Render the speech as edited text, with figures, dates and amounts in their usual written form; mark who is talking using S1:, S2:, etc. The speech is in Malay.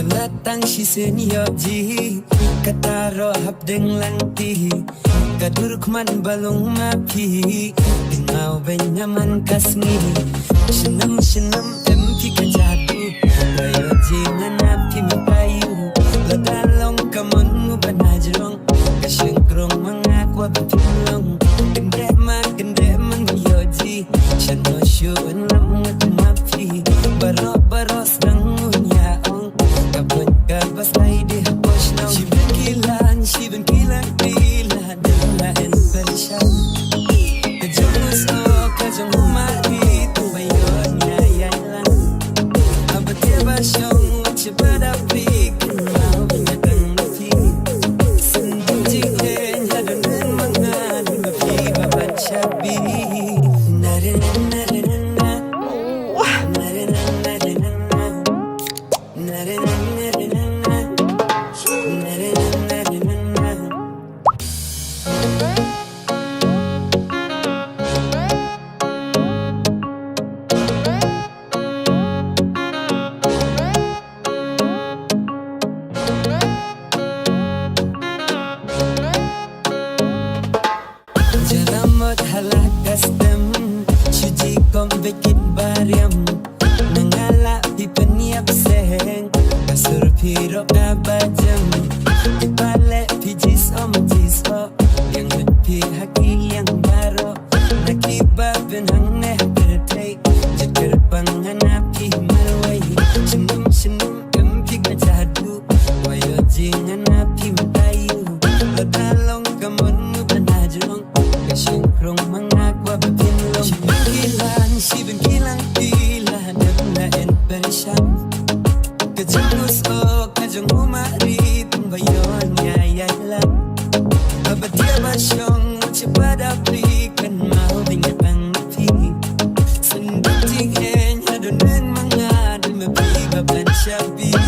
S1: Latang shisen yoji Kataro hap deng langti Kaduruk man balong mapi Dingaw benyaman kasngi Shenam emki kajatu Rayoji nganapi mapayu Ladalong kamon mo banajrong Kasyengkrong mga kwa batulong Gende man yoji Shano syuan lam ngatumapi Baro-baros ng unyaong Kapag kabas ay di hapos nang She been kilan Dala en perisyan Kajungus o kajung humari Tumbayon ngayon lang Abati ba siyong Chibadapi Kinao binatang napi Sundong jikin Hadunan mga Lumapi Baban syabi Narinan Jalamot halakas dem Syuji kom bekit bariam Nangala pipeniap seheng Kasur pirok abajam Ipale pijis om jiso Yang lepi haki yang baro Nakiba benang neh kertai Jekir panganapi marwai Senum empi gajadu Wayo jinganapi matayu Ladalong kamonu banajrong Kasyengkrong mga kwa bapinlong She been kilang Dagna en perisyan Kajungus o kajung humari Tumbayon ngayay lang Abatia ba siyong Chibadapri Kan mau bingat ang napi Sundong tinghen Hadunan mga Dumapi baban syabi